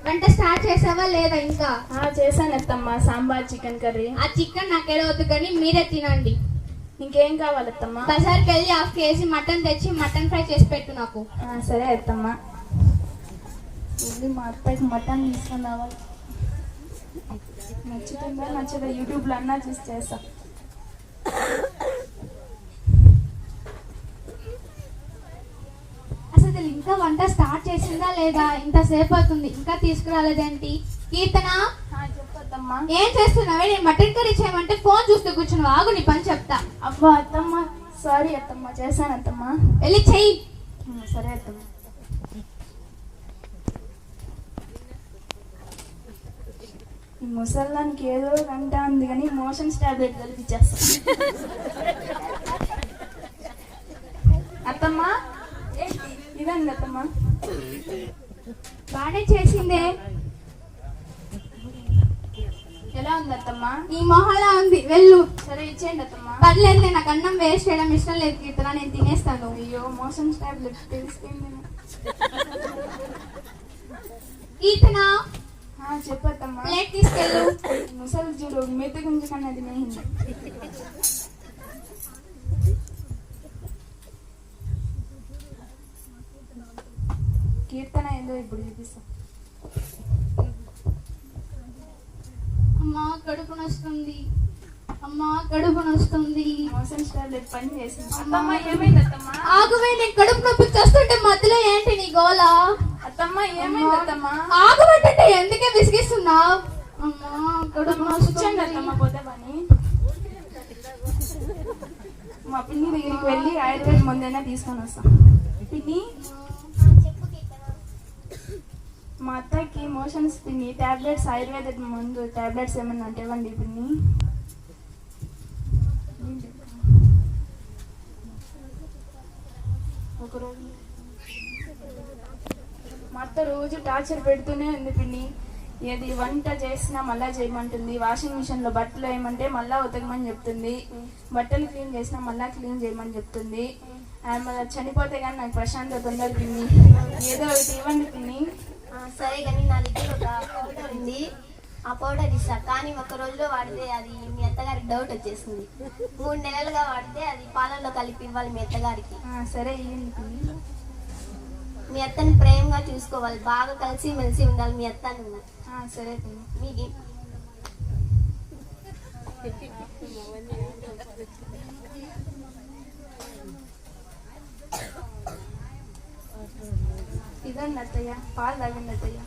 వంట స్టార్ట్ చేసావా లేదా ఇంకా? చేశాను అత్తమ్మ, సాంబార్ చికెన్ కర్రీ. ఆ చికెన్ నాకేడవద్దు కానీ మీరే తినండి. ఇంకేం కావాలి అత్తమ్మ? బజార్కి వెళ్ళి 1/2 కేజీ మటన్ తెచ్చి మటన్ ఫ్రై చేసి పెట్టు నాకు. సరే అత్తమ్మ. మా అత్తకి మటన్ తీసుకొని రావాలి. నచ్చుతుందా నచ్చదా యూట్యూబ్లో అన్నా చూసి చేస్తా. అసలు ఇంకా వంట స్టార్ట్ చేసిందా లేదా? ఇంతసేపు అవుతుంది ఇంకా తీసుకురాలేదేంటి? కీర్తన, చెప్పత్తమ్మా. ఏం చేస్తున్నావే? నేను మటన్ కర్రీ చేయమంటే ఫోన్ చూస్తూ కూర్చున్నావు. ఆగు, నీ పని చెప్తా. అబ్బా అత్తమ్మ, సారీ అత్తమ్మ, చేశాను అత్తమ్మ. వెళ్ళి చెయ్యి. సరే అత్తమ్మ. ఈ ముసల్లానికి ఏదో గంట ఉంది కానీ మోషన్స్ టాబ్లెట్ కలిపించేస్తా. అత్తమ్మ, ఇదండి అత్తమ్మ. బాగానే చేసిందే. ఎలా ఉంది అత్తమ్మ? ఈ మొహలా ఉంది, వెళ్ళు. సరే ఇచ్చేయండి అత్తమ్మ. పర్లేదు, నాకు అన్నం వేస్ట్ చేయడం ఇష్టం లేదు కీర్తన, నేను తినేస్తాను. అయ్యో, మోషన్స్ టాబ్లెట్ తెలిసిపోయింది. కీర్తన, చెప్పత్తమ్మా. ప్లేట్ తీసుకెళ్ళు. ముసలి చూడు మెత్త గుంజుకన్నా తినేసింది. కీర్తన ఏదో ఇప్పుడు చూపిస్తా. అమ్మా కడుపు నొస్తుంది, అమ్మా కడుపు నొస్తుంది. మోషన్స్ టాబ్లెట్ పని చేసింది. అత్తమ్మ ఏమైంది అత్తమ్మ? ఆగువే, నేను కడుపు నొప్పి చేస్తుంటే మధ్యలో ఏంటి నీ గోల? అత్తమ్మ ఏమైంది అత్తమ్మ? ఆగుబెట్టంటే ఎందుకే విసిగిస్తున్నావు? అమ్మా కడుపు నొస్తుంది అత్తమ్మ. పోతే పని మా పిన్ని దగ్గరికి వెళ్ళి ఆయుర్వేద మందైనా తీసుకొని వస్తాం. పిన్ని, మా అత్తకి మోషన్స్ పిన్ని టాబ్లెట్స్, ఆయుర్వేద మందు టాబ్లెట్స్ ఏమన్నా అంటే ఇవ్వండి పిన్ని. ఒకరోజు మా అత్త రోజు టార్చర్ పెడుతూనే ఉంది పిన్ని. ఏది వంట చేసినా మళ్ళా చేయమంటుంది, వాషింగ్ మిషన్ లో బట్టలు వేయమంటే మళ్ళా ఉతకమని చెప్తుంది, బట్టలు క్లీన్ చేసినా మళ్ళా క్లీన్ చేయమని చెప్తుంది. మళ్ళీ చనిపోతే కానీ నాకు ప్రశాంతత ఉండదు పిన్ని. ఏదో ఒకటి ఇవ్వండి పిన్ని. సరే కానీ నా దగ్గర ఒక పౌడర్ ఉంది, ఆ పౌడర్ ఇస్తా. కానీ ఒక రోజులో వాడితే అది మీ అత్తగారికి డౌట్ వచ్చేసింది. 3 నెలలుగా వాడితే అది పాలల్లో కలిపి ఇవ్వాలి మీ అత్తగారికి. సరే ఇవ్వండి పిన్ని. మీ అత్తని ప్రేమగా చూసుకోవాలి, బాగా కలిసి మెలిసి ఉండాలి మీ అత్తని. సరే పిన్ని. మీకు ఇదండి అత్తయ్య, పాలు తాగండి అత్తయ్య.